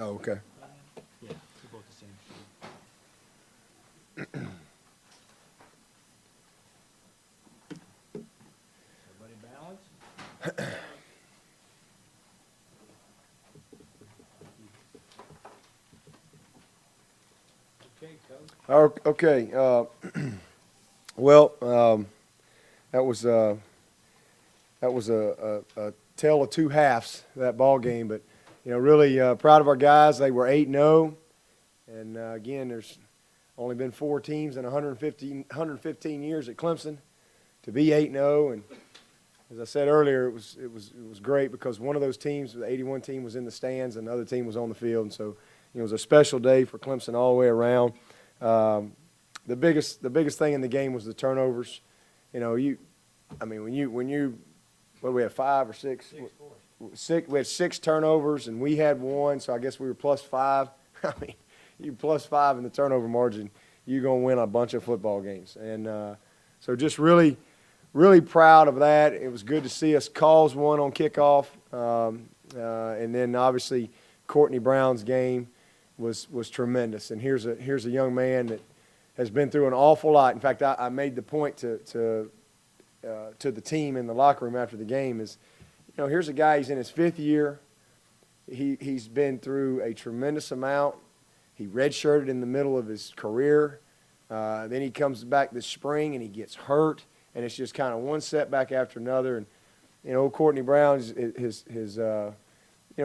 Oh, okay. Yeah, they're both the same street. Everybody balance? Okay, Coach. Okay. Well, that was a tale of two halves, that ball game. But really proud of our guys. They were 8-0, and again, there's only been 4 teams in 115 years at Clemson to be 8-0. And as I said earlier, it was great because one of those teams, the 81 team, was in the stands, and the other team was on the field. And so it was a special day for Clemson all the way around. The biggest thing in the game was the turnovers. When you what do we have, 5 or 6? 6. We had 6 turnovers, and we had 1, so I guess we were +5. I mean, you +5 in the turnover margin, you're going to win a bunch of football games. And so just really, really proud of that. It was good to see us cause one on kickoff. And then, obviously, Courtney Brown's game was tremendous. And here's a young man that has been through an awful lot. In fact, I made the point to the team in the locker room after the game is, here's a guy, he's in his 5th year. He's been through a tremendous amount. He redshirted in the middle of his career. Then he comes back this spring and he gets hurt, and it's just kind of one setback after another. And Courtney Brown his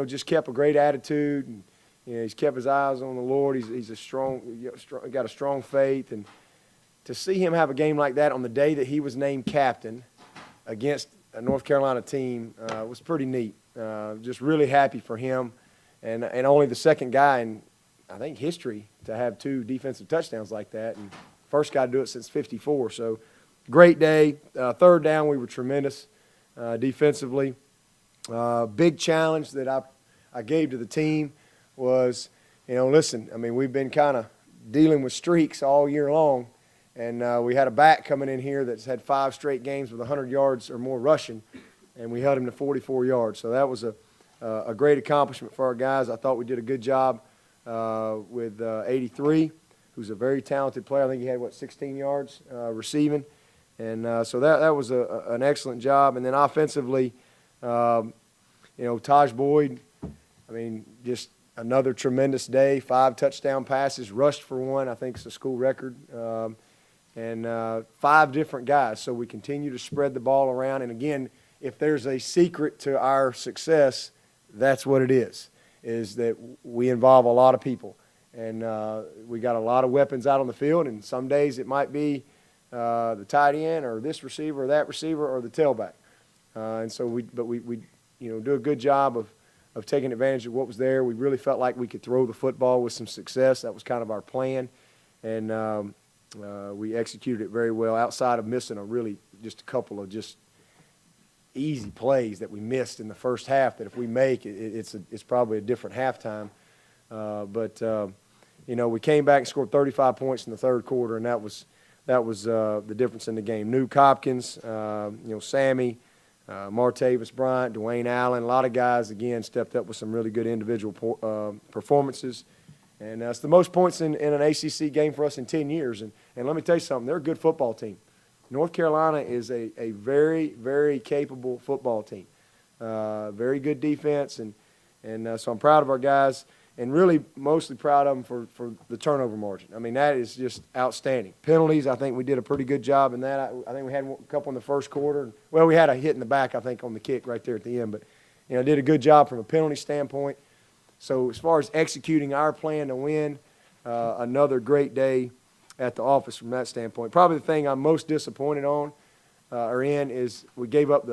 just kept a great attitude, and he's kept his eyes on the Lord. He's got a strong faith, and to see him have a game like that on the day that he was named captain against a North Carolina team was pretty neat. Just really happy for him, and only the second guy in, I think, history to have 2 defensive touchdowns like that, and first guy to do it since '54. So great day. 3rd down, we were tremendous defensively. Big challenge that I gave to the team was, listen, we've been kind of dealing with streaks all year long, and we had a back coming in here that's had 5 straight games with 100 yards or more rushing, and we held him to 44 yards. So that was a great accomplishment for our guys. I thought we did a good job with 83, who's a very talented player. I think he had, 16 yards receiving. And so that was an excellent job. And then offensively, Taj Boyd, just another tremendous day. 5 touchdown passes, rushed for 1. I think it's a school record. And 5 different guys. So we continue to spread the ball around. And, again, if there's a secret to our success, that's what it is that we involve a lot of people. And we got a lot of weapons out on the field, and some days it might be the tight end or this receiver or that receiver or the tailback. And so we do a good job of taking advantage of what was there. We really felt like we could throw the football with some success. That was kind of our plan. And we executed it very well outside of missing just a couple of just easy plays that we missed in the first half that if we make it's probably a different halftime. But we came back and scored 35 points in the 3rd quarter, and that was the difference in the game. Nuke Hopkins, Sammy, Martavis Bryant, Dwayne Allen, a lot of guys, again, stepped up with some really good individual performances. And it's the most points in an ACC game for us in 10 years. And let me tell you something, they're a good football team. North Carolina is a very, very capable football team. Very good defense, and so I'm proud of our guys, and really mostly proud of them for the turnover margin. That is just outstanding. Penalties, I think we did a pretty good job in that. I think we had a couple in the first quarter. Well, we had a hit in the back, I think, on the kick right there at the end, but did a good job from a penalty standpoint. So as far as executing our plan to win, another great day at the office from that standpoint. Probably the thing I'm most disappointed on is we gave up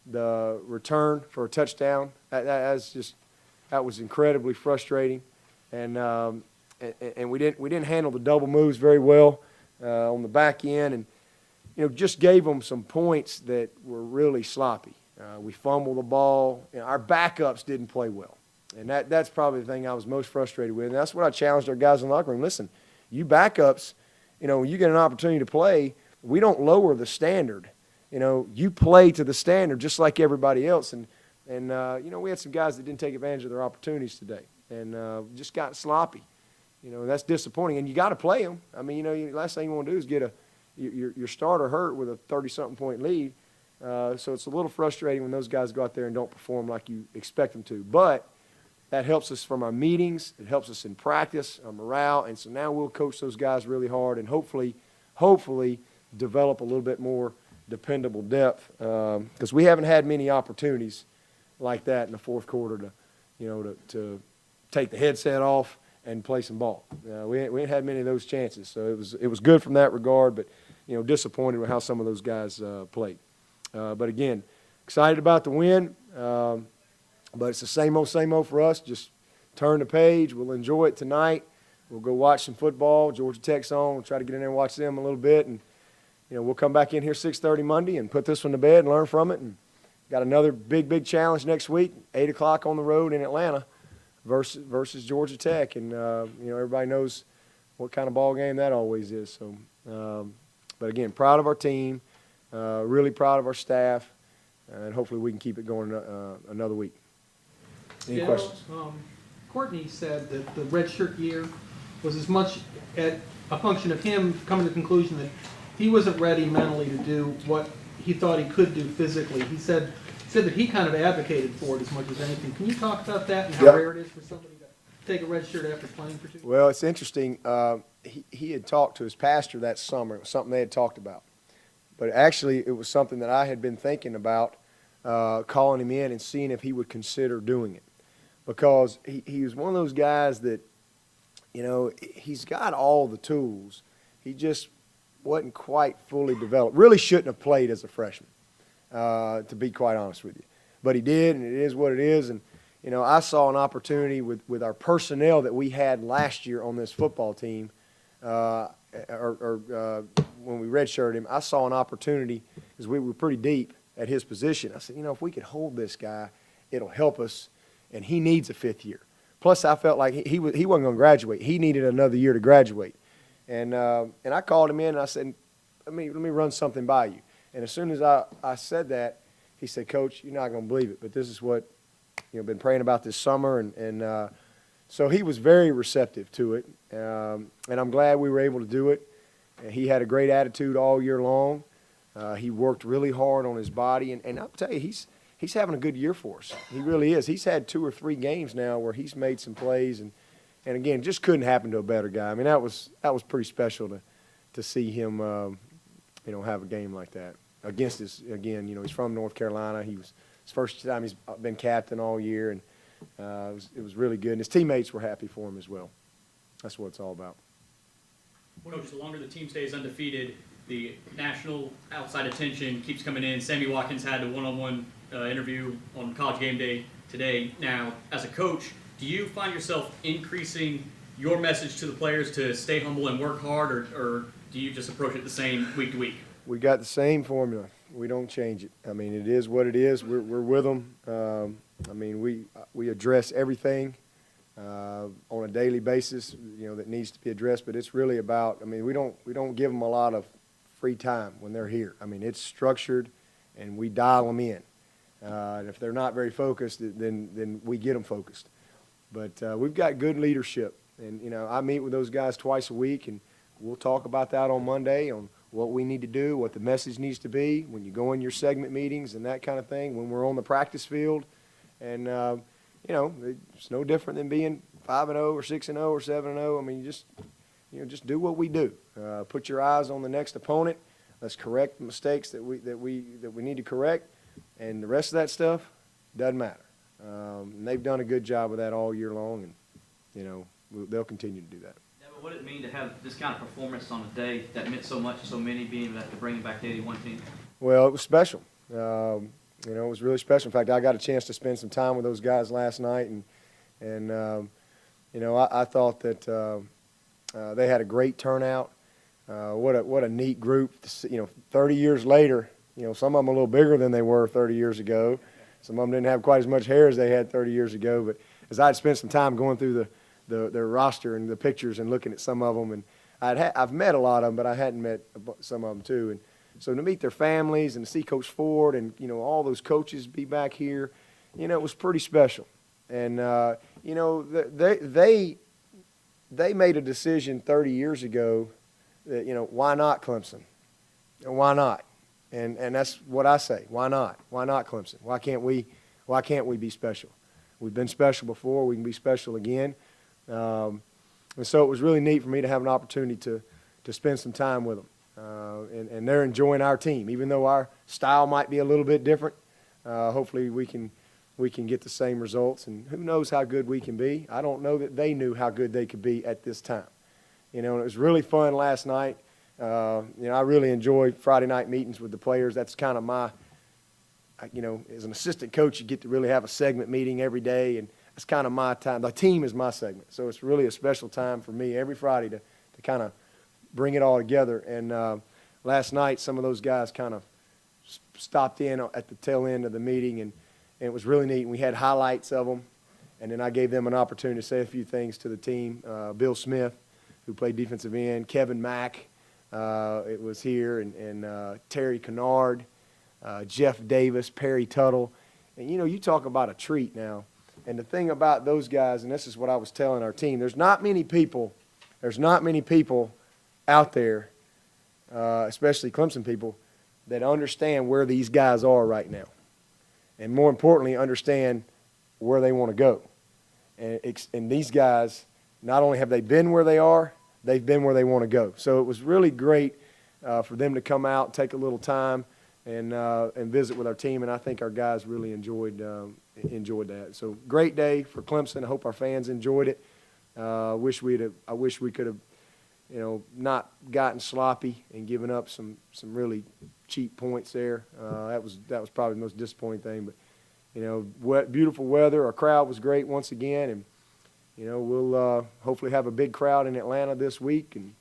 the return for a touchdown. That was incredibly frustrating, and we didn't handle the double moves very well on the back end, and just gave them some points that were really sloppy. We fumbled the ball. Our backups didn't play well, and that's probably the thing I was most frustrated with. And that's what I challenged our guys in the locker room. Listen, you backups, when you get an opportunity to play, we don't lower the standard. You play to the standard just like everybody else. And we had some guys that didn't take advantage of their opportunities today. and just got sloppy. That's disappointing, and you got to play them. I mean, the last thing you want to do is get your starter hurt with a 30-something point lead. So it's a little frustrating when those guys go out there and don't perform like you expect them to. But that helps us from our meetings. It helps us in practice, our morale, and so now we'll coach those guys really hard and hopefully develop a little bit more dependable depth, because we haven't had many opportunities like that in the fourth quarter to take the headset off and play some ball. We ain't had many of those chances, so it was good from that regard, but disappointed with how some of those guys played. But again, excited about the win, but it's the same old for us. Just turn the page. We'll enjoy it tonight. We'll go watch some football. Georgia Tech's on. We'll try to get in there and watch them a little bit, and we'll come back in here 6:30 Monday and put this one to bed and learn from it. And got another big challenge next week, 8 o'clock on the road in Atlanta versus Georgia Tech. And, everybody knows what kind of ball game that always is. So, but again, proud of our team, really proud of our staff, and hopefully we can keep it going another week. Any questions? Courtney said that the redshirt year was as much a function of him coming to the conclusion that he wasn't ready mentally to do what he thought he could do physically. He said that he kind of advocated for it as much as anything. Can you talk about that and how rare it is for somebody to take a red shirt after playing for 2 years? Well, it's interesting. He had talked to his pastor that summer. It was something they had talked about. But actually, it was something that I had been thinking about, calling him in and seeing if he would consider doing it. Because he was one of those guys that, he's got all the tools. He just wasn't quite fully developed. Really shouldn't have played as a freshman, to be quite honest with you. But he did, and it is what it is. And, I saw an opportunity with our personnel that we had last year on this football team, when we redshirted him. I saw an opportunity because we were pretty deep at his position. I said, if we could hold this guy, it'll help us, and he needs a 5th year. Plus, I felt like he wasn't going to graduate. He needed another year to graduate. And I called him in and I said, let me run something by you. And as soon as I said that, he said, Coach, you're not going to believe it, but this is what been praying about this summer. And so he was very receptive to it. And I'm glad we were able to do it. And he had a great attitude all year long. He worked really hard on his body. And I'll tell you, he's having a good year for us. He really is. He's had 2 or 3 games now where he's made some plays. And again, just couldn't happen to a better guy. I mean, that was pretty special to see him, have a game like that against his. Again, he's from North Carolina. It's first time he's been captain all year, and it was really good. And his teammates were happy for him as well. That's what it's all about. Coach, the longer the team stays undefeated, the national outside attention keeps coming in. Sammy Watkins had a one-on-one interview on College Game Day today. Now, as a coach, do you find yourself increasing your message to the players to stay humble and work hard, or do you just approach it the same week to week? We got the same formula. We don't change it. I mean, it is what it is. We're with them. I mean, we address everything on a daily basis, that needs to be addressed. But it's really about. I mean, we don't give them a lot of free time when they're here. I mean, it's structured, and we dial them in. And if they're not very focused, then we get them focused. But we've got good leadership, and I meet with those guys twice a week, and we'll talk about that on Monday on what we need to do, what the message needs to be when you go in your segment meetings and that kind of thing. When we're on the practice field, and it's no different than being 5-0 or 6-0 or 7-0. I mean, just do what we do. Put your eyes on the next opponent. Let's correct the mistakes that we need to correct, and the rest of that stuff doesn't matter. And they've done a good job of that all year long, and they'll continue to do that. Yeah, but what did it mean to have this kind of performance on a day that meant so much to so many, being able to bring back the 81 team? Well, it was special. It was really special. In fact, I got a chance to spend some time with those guys last night, and I thought that they had a great turnout. What a neat group. 30 years later, some of them a little bigger than they were 30 years ago. Some of them didn't have quite as much hair as they had 30 years ago. But as I'd spent some time going through their roster and the pictures and looking at some of them, and I've met a lot of them, but I hadn't met some of them too. And so to meet their families and to see Coach Ford and all those coaches be back here, it was pretty special. And you know, they made a decision 30 years ago that, you know, why not Clemson? And why not? And that's what I say. Why not? Why not Clemson? Why can't we be special? We've been special before. We can be special again. And so it was really neat for me to have an opportunity to spend some time with them. And they're enjoying our team, even though our style might be a little bit different. Hopefully we can get the same results, and who knows how good we can be. I don't know that they knew how good they could be at this time. You know, and it was really fun last night. You know, I really enjoy Friday night meetings with the players. That's kind of my, you know, as an assistant coach, you get to really have a segment meeting every day, and that's kind of my time. The team is my segment, so it's really a special time for me every Friday to kind of bring it all together. And last night, some of those guys kind of stopped in at the tail end of the meeting, and it was really neat. We had highlights of them, and then I gave them an opportunity to say a few things to the team. Bill Smith, who played defensive end, Kevin Mack, it was here, and Terry Kennard, Jeff Davis, Perry Tuttle. And, you know, you talk about a treat now. And the thing about those guys, and this is what I was telling our team, there's not many people out there, especially Clemson people, that understand where these guys are right now. And more importantly, understand where they want to go. And these guys, not only have they been where they are, they've been where they want to go. So it was really great for them to come out, take a little time, and visit with our team. And I think our guys really enjoyed that. So great day for Clemson. I hope our fans enjoyed it. I wish we could have, you know, not gotten sloppy and given up some really cheap points there. That was probably the most disappointing thing. But, you know, beautiful weather. Our crowd was great once again, and, you know, we'll hopefully have a big crowd in Atlanta this week, and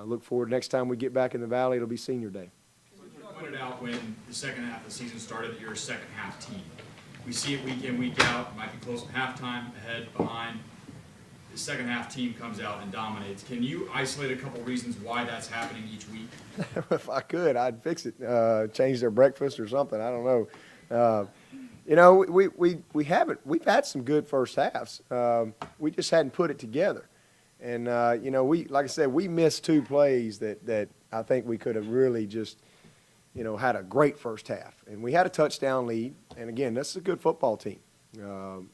look forward next time we get back in the Valley. It'll be Senior Day. You pointed out when the second half of the season started that you're a second half team. We see it week in, week out. It might be close at halftime, ahead, behind. The second half team comes out and dominates. Can you isolate a couple reasons why that's happening each week? If I could, I'd fix it. Change their breakfast or something. I don't know. You know, we've had some good first halves. We just hadn't put it together. And, you know, like I said, we missed two plays that I think we could have really just, you know, had a great first half. And we had a touchdown lead. And, again, this is a good football team.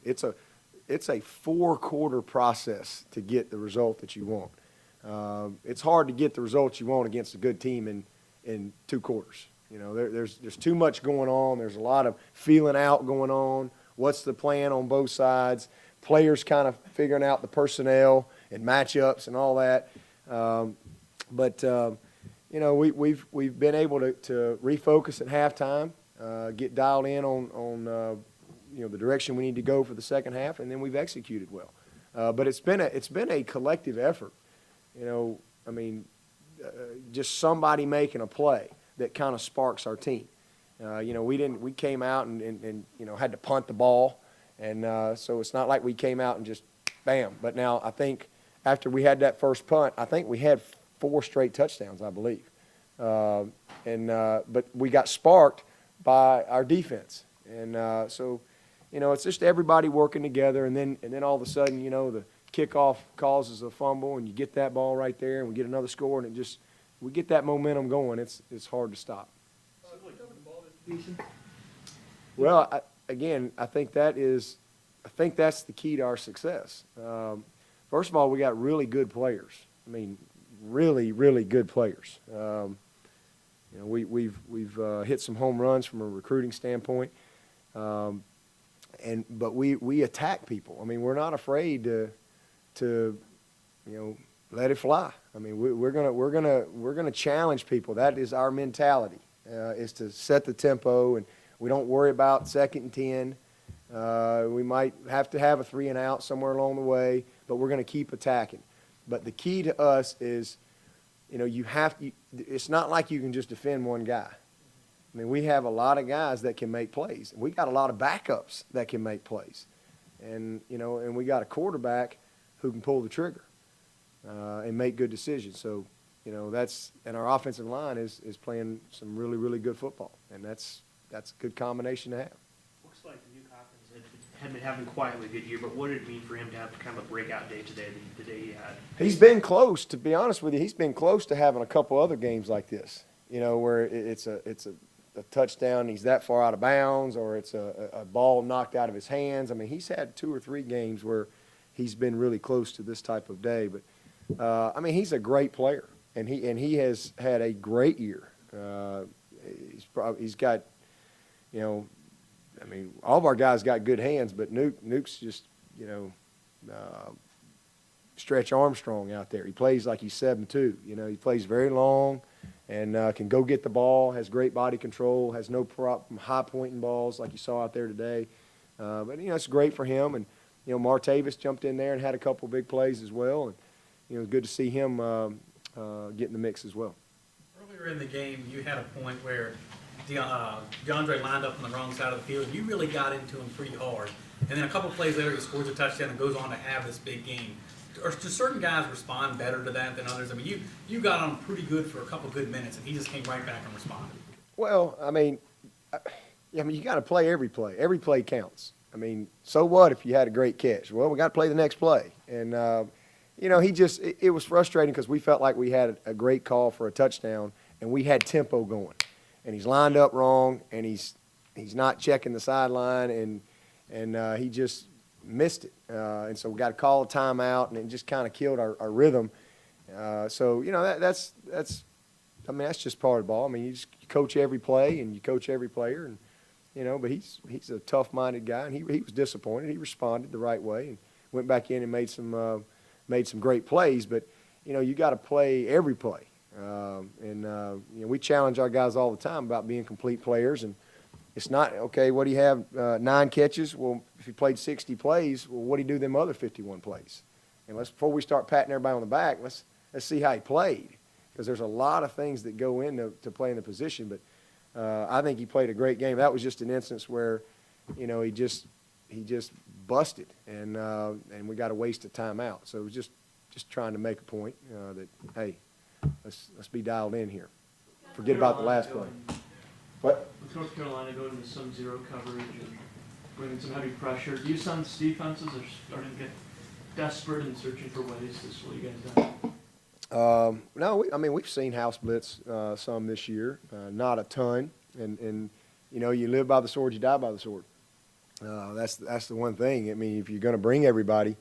It's a 4-quarter process to get the result that you want. It's hard to get the results you want against a good team in 2 quarters. You know, there's too much going on. There's a lot of feeling out going on. What's the plan on both sides? Players kind of figuring out the personnel and matchups and all that. But you know, we've been able to refocus at halftime, get dialed in on you know, the direction we need to go for the second half, and then we've executed well. But it's been a collective effort. You know, I mean, just somebody making a play that kind of sparks our team. You know, we came out and you know, had to punt the ball, and so it's not like we came out and just bam. But now I think after we had that first punt, I think we had 4 straight touchdowns, I believe. But we got sparked by our defense, and so. You know, it's just everybody working together, and then all of a sudden, you know, the kickoff causes a fumble, and you get that ball right there, and we get another score, and we get that momentum going. It's hard to stop. Well, I think that's the key to our success. First of all, we got really good players. I mean, really, really good players. You know, we've hit some home runs from a recruiting standpoint. But we attack people. I mean, we're not afraid to you know, let it fly. I mean, we're gonna challenge people. That is our mentality, is to set the tempo, and we don't worry about 2nd and 10. We might have to have a 3 and out somewhere along the way, but we're gonna keep attacking. But the key to us is, you know, it's not like you can just defend one guy. I mean, we have a lot of guys that can make plays. We got a lot of backups that can make plays. And, you know, and we got a quarterback who can pull the trigger and make good decisions. So, you know, and our offensive line is playing some really, really good football. And that's a good combination to have. Looks like the new conference had been having quietly a good year, but what did it mean for him to have kind of a breakout day today, the day he had? He's been close, to be honest with you. He's been close to having a couple other games like this, where it's a touchdown, he's that far out of bounds, or it's a ball knocked out of his hands. I mean, he's had 2 or 3 games where he's been really close to this type of day. But, he's a great player, and he has had a great year. He's got, all of our guys got good hands, but Nuke's just, Stretch Armstrong out there. He plays like he's 7'2". He plays very long and can go get the ball, has great body control, has no problem high-pointing balls like you saw out there today. But it's great for him. And, Martavis jumped in there and had a couple big plays as well. And, it was good to see him get in the mix as well. Earlier in the game, you had a point where DeAndre lined up on the wrong side of the field, and you really got into him pretty hard. And then a couple plays later, he scores a touchdown and goes on to have this big game. Or do certain guys respond better to that than others? I mean, you got on him pretty good for a couple good minutes, and he just came right back and responded. Well, you got to play every play. Every play counts. So what if you had a great catch? Well, we got to play the next play. And, it was frustrating because we felt like we had a great call for a touchdown, and we had tempo going. And he's lined up wrong, and he's not checking the sideline, and he just missed it. And so we got to call a timeout, and it just kind of killed our rhythm. That's just part of the ball. You coach every play, and you coach every player, and but he's a tough-minded guy, and he was disappointed. He responded the right way and went back in and made some great plays. But you got to play every play, we challenge our guys all the time about being complete players. And it's not okay. What do you have? 9 catches. Well, if he played 60 plays, well, what do you do them other 51 plays? And before we start patting everybody on the back, let's see how he played, because there's a lot of things that go into playing the position. But I think he played a great game. That was just an instance where, he just busted, and we got to waste a timeout. So it was just trying to make a point that, hey, let's be dialed in here. Forget about the last play. What? With North Carolina going into some zero coverage and bringing some heavy pressure, do you sense defenses are starting to get desperate and searching for ways to slow you guys down? No, we've seen house blitz some this year, not a ton. And you live by the sword, you die by the sword. That's the one thing. If you're going to bring everybody,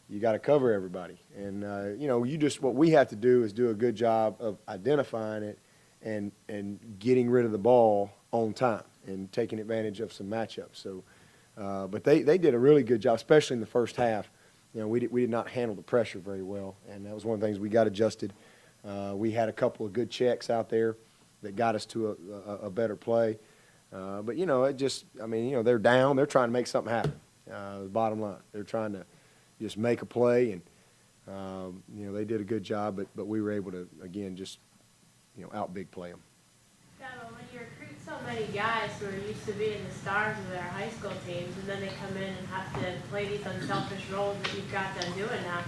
you got to cover everybody. And what we have to do is do a good job of identifying it and getting rid of the ball on time and taking advantage of some matchups. So, but they did a really good job, especially in the first half. We did not handle the pressure very well, and that was one of the things we got adjusted. We had a couple of good checks out there that got us to a better play. But they're down. They're trying to make something happen. The bottom line, they're trying to just make a play, and they did a good job. But we were able to again just out big play them. Dabo, when you recruit so many guys who are used to being the stars of their high school teams, and then they come in and have to play these unselfish roles that you've got them doing now,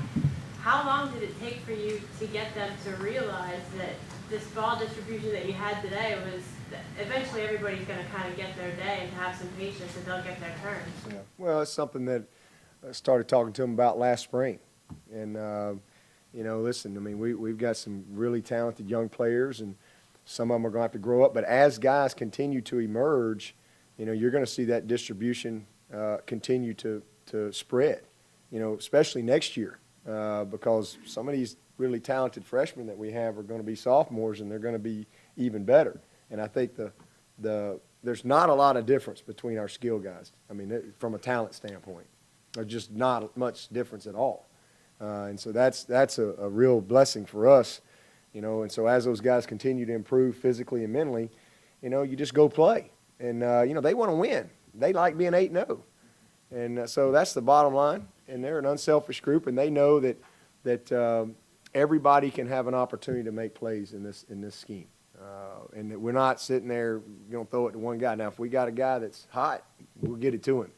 how long did it take for you to get them to realize that this ball distribution that you had today was eventually everybody's going to kind of get their day and to have some patience and they'll get their turns? Yeah. Well, it's something that I started talking to them about last spring. And, listen, we've got some really talented young players, and some of them are going to have to grow up. But as guys continue to emerge, you're going to see that distribution continue to spread, especially next year, because some of these really talented freshmen that we have are going to be sophomores, and they're going to be even better. And I think there's not a lot of difference between our skill guys. From a talent standpoint, there's just not much difference at all. And so that's a real blessing for us, And so as those guys continue to improve physically and mentally, you just go play. And they want to win. They like being 8-0. And so that's the bottom line. And they're an unselfish group, and they know that everybody can have an opportunity to make plays in this scheme. And that we're not sitting there throw it to one guy. Now, if we got a guy that's hot, we'll get it to him.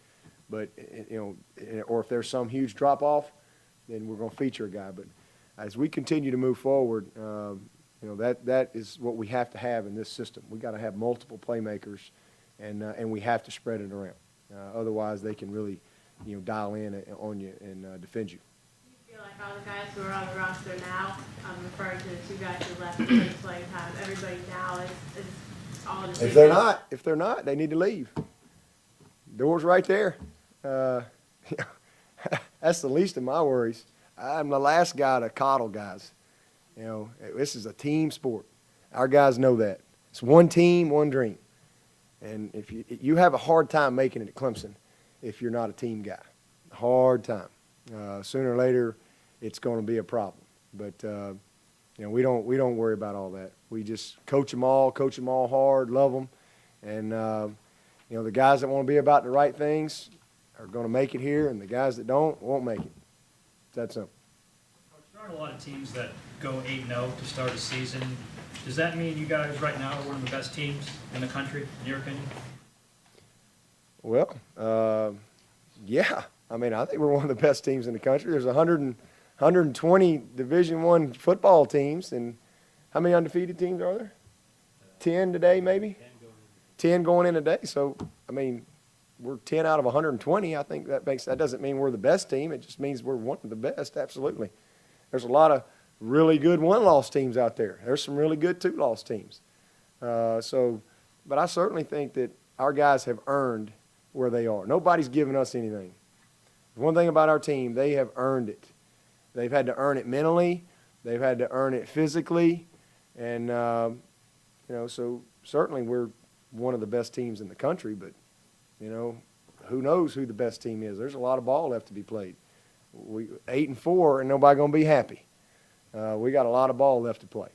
But or if there's some huge drop off, then we're going to feature a guy. But as we continue to move forward, that is what we have to have in this system. We got to have multiple playmakers, and we have to spread it around. Otherwise, they can really dial in on you and defend you. Do you feel like all the guys who are on the roster now, I'm referring to the two guys who left the playing time, everybody now is all in the same If they're not, they need to leave. Door's right there. That's the least of my worries. I'm the last guy to coddle guys. This is a team sport. Our guys know that. It's one team, one dream. And if you have a hard time making it at Clemson if you're not a team guy. Hard time. Sooner or later, it's going to be a problem. But we don't worry about all that. We just coach them all hard, love them, and the guys that want to be about the right things are going to make it here, and the guys that don't won't make it. It's that simple. There aren't a lot of teams that go 8-0 to start a season. Does that mean you guys right now are one of the best teams in the country, in your opinion? Well, yeah. I mean, I think we're one of the best teams in the country. There's 120 Division I football teams, and how many undefeated teams are there? 10 today, maybe? 10 going in today. So, I mean, we're 10 out of 120. I think that doesn't mean we're the best team. It just means we're one of the best, absolutely. There's a lot of really good one-loss teams out there. There's some really good two-loss teams. But I certainly think that our guys have earned where they are. Nobody's given us anything. One thing about our team, they have earned it. They've had to earn it mentally. They've had to earn it physically. And, so certainly we're one of the best teams in the country, but, who knows who the best team is. There's a lot of ball left to be played. 8-4, and nobody going to be happy. We got a lot of ball left to play.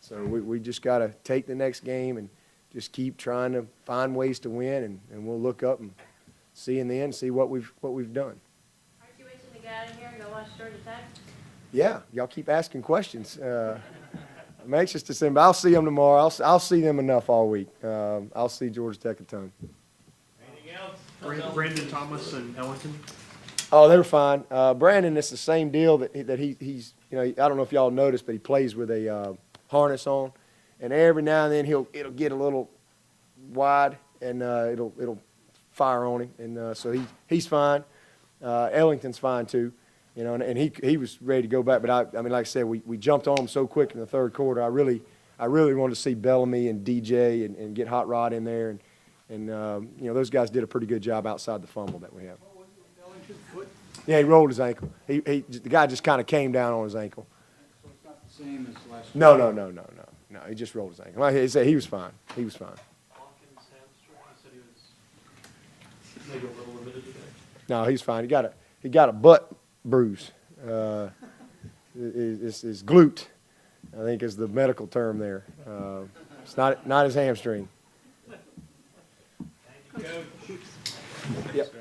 So we just got to take the next game and just keep trying to find ways to win, and we'll look up and see in the end, see what we've done. Aren't you wishing to get out of here and go watch Georgia Tech? Yeah, y'all keep asking questions. I'm anxious to see them, but I'll see them tomorrow. I'll see them enough all week. I'll see Georgia Tech a ton. Anything else? Brandon Thomas and Ellington. Oh, they were fine. Brandon, it's the same deal that he's I don't know if y'all noticed, but he plays with a harness on, and every now and then it'll get a little wide, and it'll fire on him, and so he's fine. Ellington's fine too, and he was ready to go back, but I mean, like I said, we jumped on him so quick in the third quarter. I really wanted to see Bellamy and DJ and get Hot Rod in there, and those guys did a pretty good job outside the fumble that we have. Yeah, he rolled his ankle. The guy just kind of came down on his ankle. So it's not the same as last No. He just rolled his ankle. Like I said, he was fine. Hawkins' hamstring, he said he was maybe a little limited today. No, he's fine. He got a butt bruise. His glute, I think, is the medical term there. It's not his hamstring. Thank you, Coach. Yep.